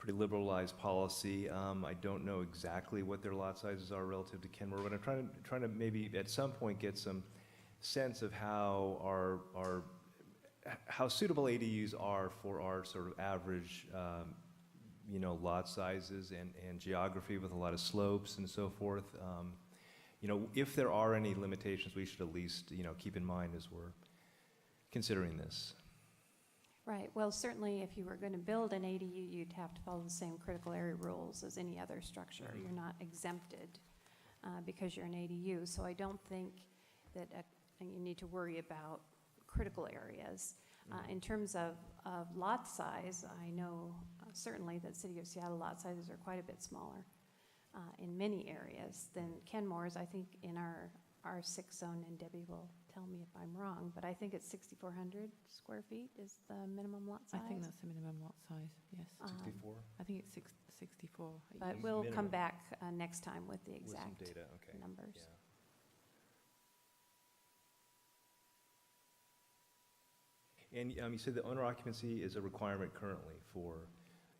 liberalized policy. I don't know exactly what their lot sizes are relative to Kenmore, but I'm trying to maybe at some point get some sense of how how suitable ADUs are for our sort of average, lot sizes and geography with a lot of slopes and so forth. If there are any limitations, we should at least, keep in mind as we're considering this. Right, well, certainly if you were going to build an ADU, you'd have to follow the same critical area rules as any other structure. Mhm. You're not exempted because you're an ADU. So I don't think that you need to worry about critical areas. In terms of lot size, I know certainly that City of Seattle lot sizes are quite a bit smaller in many areas than Kenmore's. I think in our R6 zone, and Debbie will tell me if I'm wrong, but I think it's 6,400 square feet is the minimum lot size. I think that's the minimum lot size, yes. 64? I think it's 64. But we'll come Minimum. back next time with the With some exact data, okay. numbers. Yeah. And you said the owner occupancy is a requirement currently for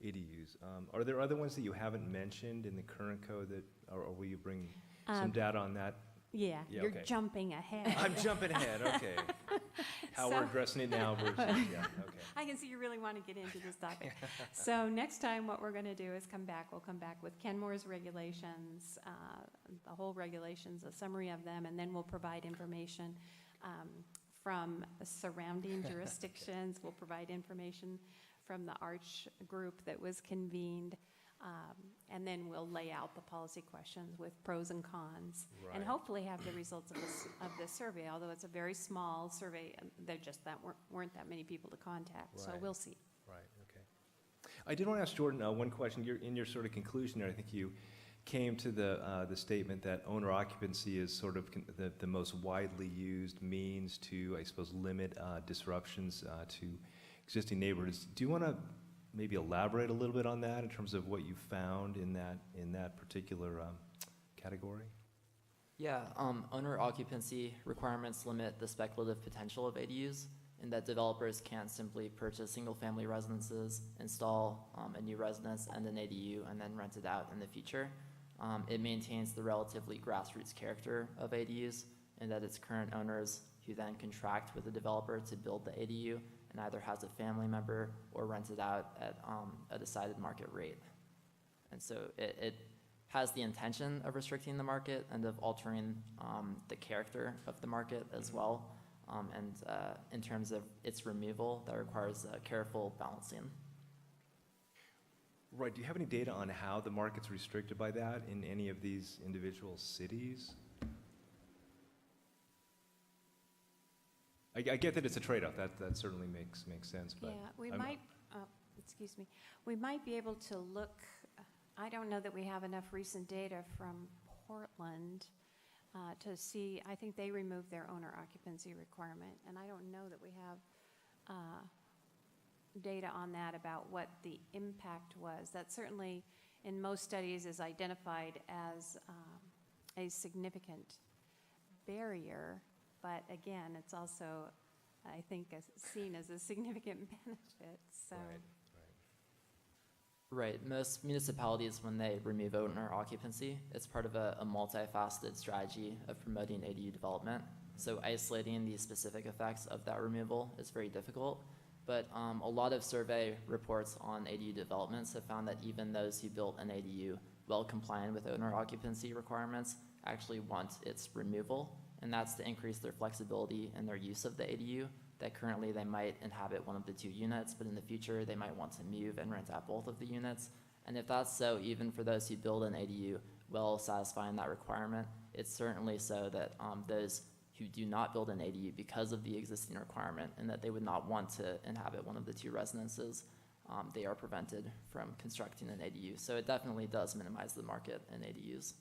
ADUs. Are there other ones that you haven't mentioned in the current code or will you bring some data on that Yeah, Yeah, you're okay. jumping ahead. I'm jumping ahead, okay. How we're So- addressing it now versus, yeah, okay. I can see you really want to get into this topic. So next time, what we're going to do is we'll come back with Kenmore's regulations, the whole regulations, a summary of them, and then we'll provide information from surrounding jurisdictions. We'll provide information from the Arch group that was convened, and then we'll lay out the policy questions with pros and cons, and Right. hopefully have the results of this survey. Although it's a very small survey, there just weren't that many people to contact. So Right. we'll see. Right, okay. I did want to ask Jordan one question. In your sort of conclusion there, I think you came to the statement that owner occupancy is sort of the most widely used means to, I suppose, limit disruptions to existing neighborhoods. Do you want to maybe elaborate a little bit on that in terms of what you found in that particular category? Yeah, owner occupancy requirements limit the speculative potential of ADUs in that developers can't simply purchase single-family residences, install a new residence and an ADU, and then rent it out in the future. It maintains the relatively grassroots character of ADUs in that its current owners who then contract with the developer to build the ADU and either has a family member or rents it out at a decided market rate. And so it has the intention of restricting the market and of altering the character of the market as well. And in terms of its removal, that requires careful balancing. Right, do you have any data on how the market's restricted by that in any of these individual cities? I get that it's a trade-off, that certainly makes sense, but. Yeah, we I'm- might, excuse me, we might be able to look, I don't know that we have enough recent data from Portland to see, I think they removed their owner occupancy requirement, and I don't know that we have data on that about what the impact was. That certainly, in most studies, is identified as a significant barrier, but again, it's also, I think, seen as a significant benefit, so. Right, most municipalities, when they remove owner occupancy, it's part of a multifaceted strategy of promoting ADU development. So isolating the specific effects of that removal is very difficult. But a lot of survey reports on ADU developments have found that even those who built an ADU well compliant with owner occupancy requirements actually want its removal, and that's to increase their flexibility in their use of the ADU, that currently they might inhabit one of the two units, but in the future they might want to move and rent out both of the units. And if that's so, even for those who build an ADU well satisfying that requirement, it's certainly so that those who do not build an ADU because of the existing requirement and that they would not want to inhabit one of the two residences, they are prevented from constructing an ADU. So it definitely does minimize the market in ADUs.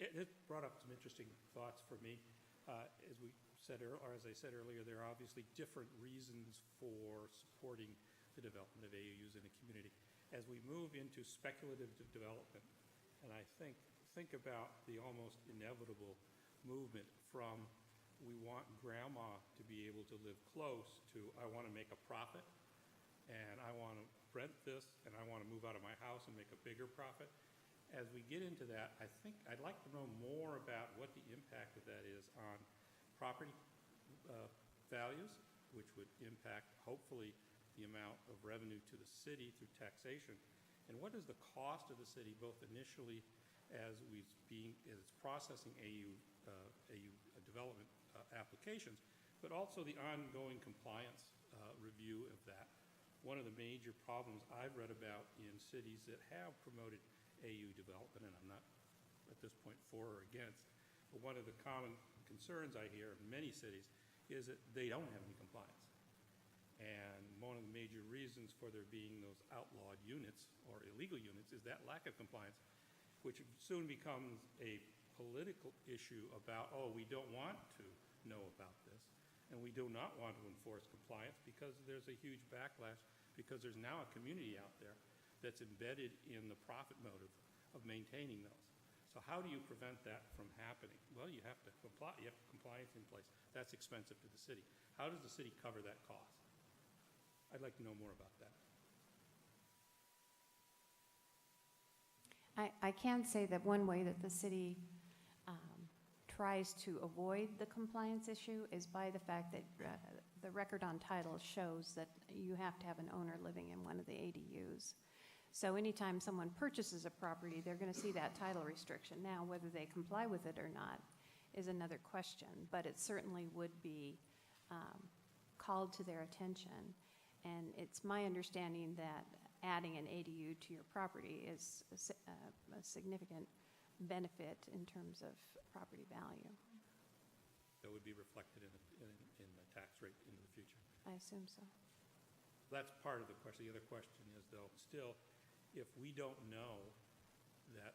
It brought up some interesting thoughts for me. As we said, or as I said earlier, there are obviously different reasons for supporting the development of AUs in a community. As we move into speculative development, and I think about the almost inevitable movement from we want grandma to be able to live close to I want to make a profit and I want to rent this and I want to move out of my house and make a bigger profit. As we get into that, I think I'd like to know more about what the impact of that is on property values, which would impact, hopefully, the amount of revenue to the city through taxation. And what is the cost of the city, both initially as it's processing AU development applications, but also the ongoing compliance review of that. One of the major problems I've read about in cities that have promoted AU development, and I'm not at this point for or against, but one of the common concerns I hear in many cities is that they don't have any compliance. And one of the major reasons for there being those outlawed units or illegal units is that lack of compliance, which soon becomes a political issue about, oh, we don't want to know about this, and we do not want to enforce compliance because there's a huge backlash, because there's now a community out there that's embedded in the profit motive of maintaining those. So how do you prevent that from happening? Well, you have to comply. You have compliance in place. That's expensive to the city. How does the city cover that cost? I'd like to know more about that. I can say that one way that the city tries to avoid the compliance issue is by the fact that the record on title shows that you have to have an owner living in one of the ADUs. So anytime someone purchases a property, they're going to see that title restriction. Now, whether they comply with it or not is another question, but it certainly would be called to their attention. And it's my understanding that adding an ADU to your property is a significant benefit in terms of property value. That would be reflected in the tax rate into the future. I assume so. That's part of the question. The other question is, though, still, if we don't know that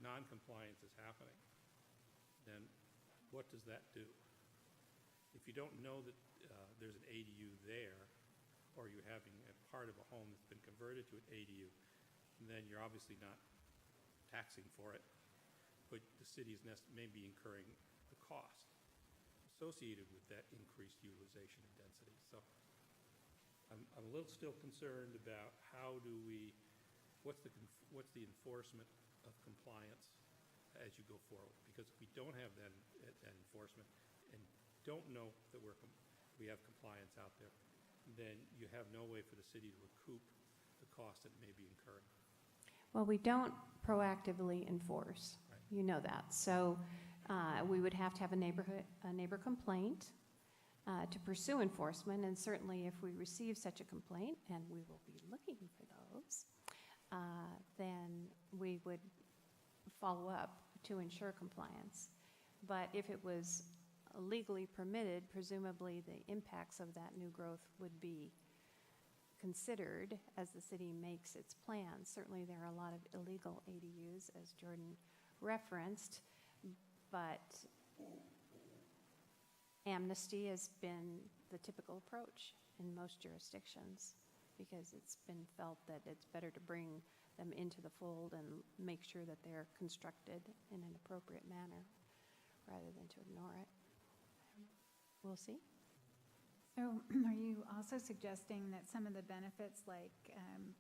non-compliance is happening, then what does that do? If you don't know that there's an ADU there, or you're having a part of a home that's been converted to an ADU, then you're obviously not taxing for it, but the city is maybe incurring the cost associated with that increased utilization and density. So I'm a little still concerned about what's the enforcement of compliance as you go forward? Because if we don't have that enforcement and don't know that we have compliance out there, then you have no way for the city to recoup the cost that may be incurring. Well, we don't proactively enforce. Right. You know that. So we would have to have a neighbor complaint to pursue enforcement, and certainly if we receive such a complaint, and we will be looking for those, then we would follow up to ensure compliance. But if it was legally permitted, presumably the impacts of that new growth would be considered as the city makes its plans. Certainly there are a lot of illegal ADUs, as Jordan referenced, but amnesty has been the typical approach in most jurisdictions because it's been felt that it's better to bring them into the fold and make sure that they're constructed in an appropriate manner rather than to ignore it. We'll see. So are you also suggesting that some of the benefits like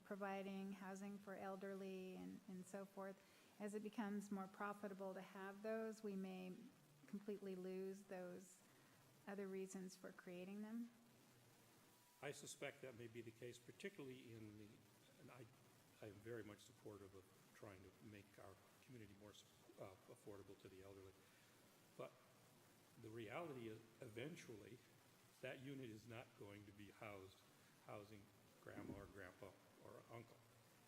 providing housing for elderly and so forth, as it becomes more profitable to have those, we may completely lose those other reasons for creating them? I suspect that may be the case, particularly and I am very much supportive of trying to make our community more affordable to the elderly. But the reality is, eventually, that unit is not going to be housing grandma or grandpa or uncle.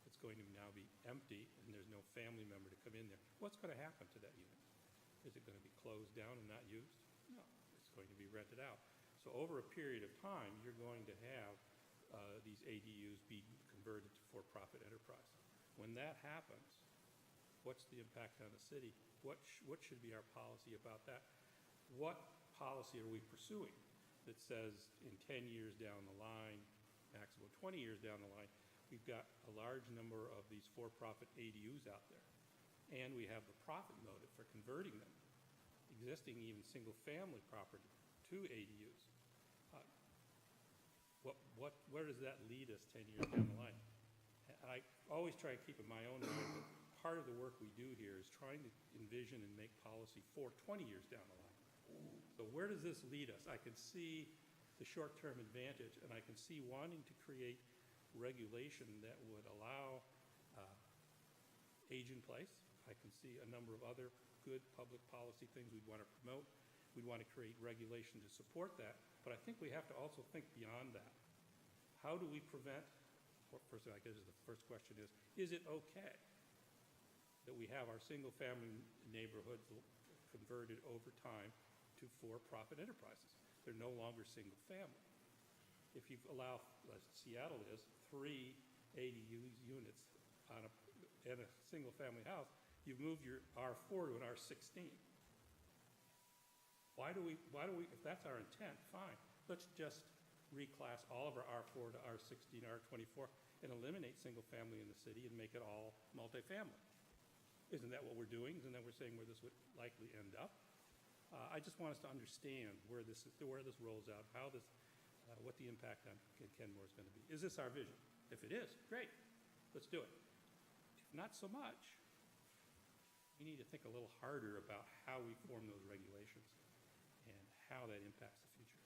It's going to now be empty, and there's no family member to come in there. What's going to happen to that unit? Is it going to be closed down and not used? No, it's going to be rented out. So over a period of time, you're going to have these ADUs be converted to for-profit enterprise. When that happens, what's the impact on the city? What should be our policy about that? What policy are we pursuing that says in 10 years down the line, maximum 20 years down the line, we've got a large number of these for-profit ADUs out there, and we have the profit motive for converting them, existing even single-family property, to ADUs. Where does that lead us 10 years down the line? I always try to keep in my own mind that part of the work we do here is trying to envision and make policy for 20 years down the line. So where does this lead us? I can see the short-term advantage, and I can see wanting to create regulation that would allow age in place. I can see a number of other good public policy things we'd want to promote. We'd want to create regulation to support that. But I think we have to also think beyond that. How do we prevent, first I guess the first question is it okay that we have our single-family neighborhoods converted over time to for-profit enterprises? They're no longer single-family. If you allow, as Seattle is, 3 ADU units in a single-family house, you've moved your R4 to an R16. Why do we, if that's our intent, fine. Let's just reclass all of our R4 to R16, R24, and eliminate single-family in the city and make it all multifamily. Isn't that what we're doing? Isn't that what we're saying where this would likely end up? I just want us to understand where this rolls out, what the impact on Kenmore is going to be. Is this our vision? If it is, great, let's do it. If not so much. We need to think a little harder about how we form those regulations and how that impacts the future,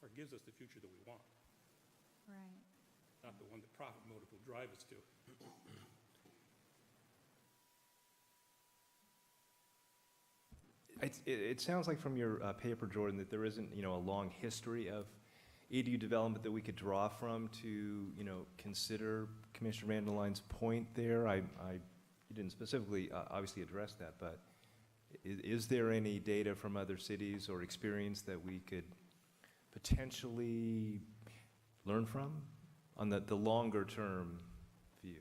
or gives us the future that we want, Right. not the one that profit motive will drive us to. It sounds like from your paper, Jordan, that there isn't, a long history of ADU development that we could draw from to, consider Commissioner Vandeline's point there. You didn't specifically, obviously, address that, but is there any data from other cities or experience that we could potentially learn from on the longer-term view?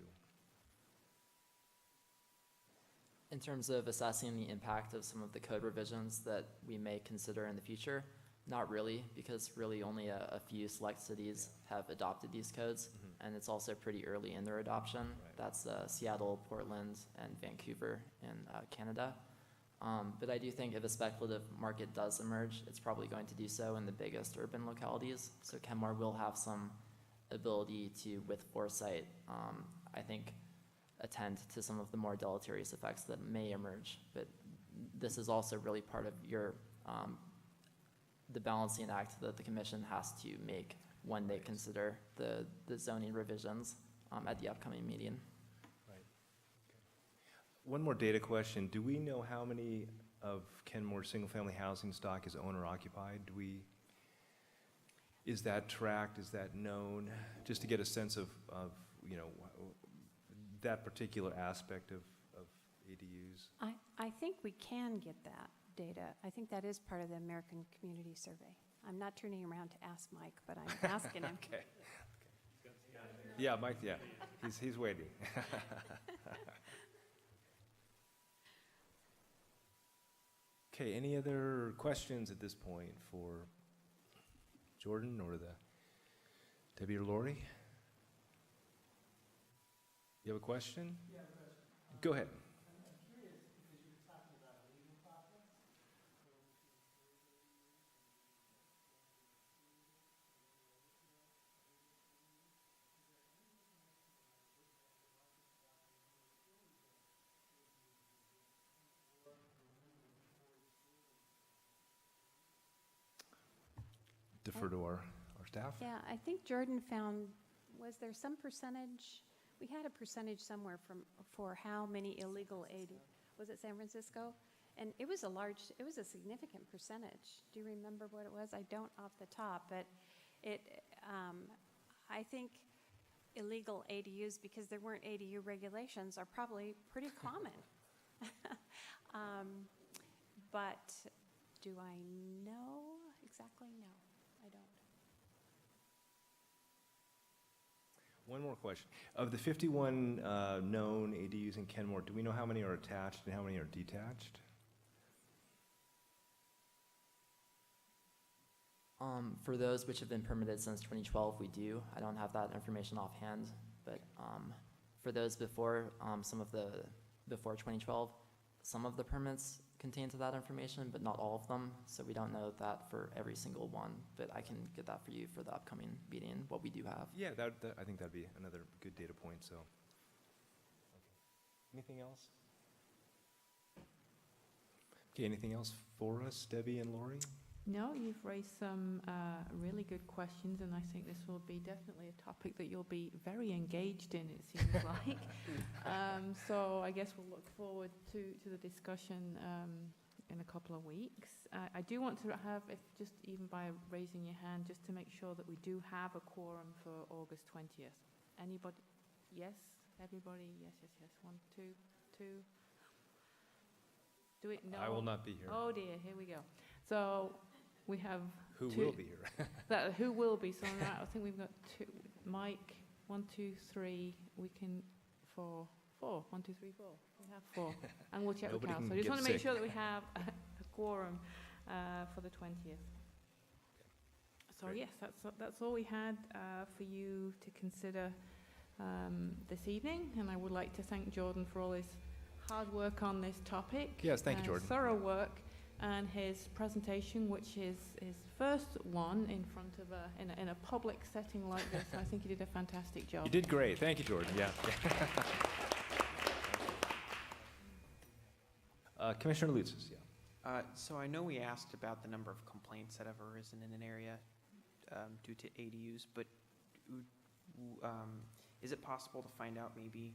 In terms of assessing the impact of some of the code revisions that we may consider in the future, not really, because really only a few select cities have adopted these codes, and it's also pretty early in their adoption. Right. That's Seattle, Portland, and Vancouver in Canada. But I do think if a speculative market does emerge, it's probably going to do so in the biggest urban localities. So Kenmore will have some ability to, with foresight, I think, attend to some of the more deleterious effects that may emerge. But this is also really part of your the balancing act that the commission has to make when they consider the zoning revisions at the upcoming meeting. Right. Okay. One more data question. Do we know how many of Kenmore's single-family housing stock is owner-occupied? Is that tracked? Is that known? Just to get a sense of that particular aspect of ADUs. I think we can get that data. I think that is part of the American Community Survey. I'm not turning around to ask Mike, but I'm asking him. Okay. Yeah, Mike, yeah. He's waiting. Okay, any other questions at this point for Jordan or Debbie or Lori? You have a question? Yeah, I have a question. Go ahead. I'm curious because you were talking about a legal process. Defer to our staff. Yeah, I think Jordan found, was there some percentage? We had a percentage somewhere for how many illegal was it San Francisco? And it was a significant percentage. Do you remember what it was? I don't off the top, but I think illegal ADUs, because there weren't ADU regulations, are probably pretty common. But do I know exactly? No, I don't. One more question. Of the 51 known ADUs in Kenmore, do we know how many are attached and how many are detached? For those which have been permitted since 2012, we do. I don't have that information offhand, but for those before before 2012, some of the permits contain to that information, but not all of them. So we don't know that for every single one, but I can get that for you for the upcoming meeting, what we do have. Yeah, I think that'd be another good data point, so. Okay. Anything else? Okay, anything else for us, Debbie and Lori? No, you've raised some really good questions, and I think this will be definitely a topic that you'll be very engaged in, it seems like. So I guess we'll look forward to the discussion in a couple of weeks. I do want to have, if just even by raising your hand, just to make sure that we do have a quorum for August 20th. Anybody? Yes? Everybody? Yes, yes, yes. 1, 2, 2. Do it? No. I will not be here. Oh dear, here we go. So we have Who two- will be here? who will be. So now I think we've got 2. Mike, 1, 2, 3. We can 4. 1, 2, 3, 4. We have 4, and we'll check with Nobody council. can I just get want to make sick. sure that we have a quorum for the 20th. So Great. yes, that's all we had for you to consider this evening, and I would like to thank Jordan for all his hard work on this topic. Yes, thank you, Jordan. Thorough work, and his presentation, which is his first one in front of in a public setting like this. I think he did a fantastic job. You did great. Thank you, Jordan. Yeah. Commissioner Lutz, yeah. So I know we asked about the number of complaints that have arisen in an area due to ADUs, but is it possible to find out maybe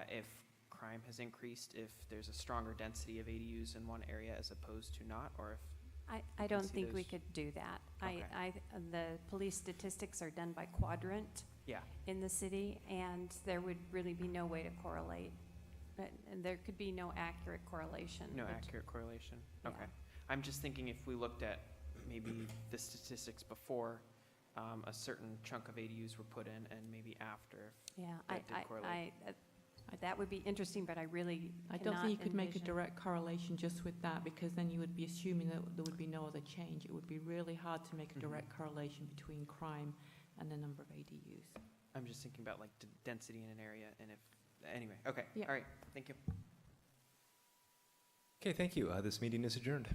if crime has increased, if there's a stronger density of ADUs in one area as opposed to not, or if I don't see think we those. could do that. Okay. The police statistics are done by quadrant yeah. in the city, and there would really be no way to correlate. And there could be no accurate correlation. No accurate correlation. Yeah. Okay. I'm just thinking if we looked at maybe the statistics before a certain chunk of ADUs were put in, and maybe after. Yeah, that did correlate. that would be interesting, but I really I don't think you could make a envision- direct correlation just with that, because then you would be assuming that there would be no other change. It would be really hard to make a direct correlation between crime and the number of ADUs. I'm just thinking about like density in an area, and if anyway. Okay. Yeah. All right. Thank you. Okay, thank you. This meeting is adjourned.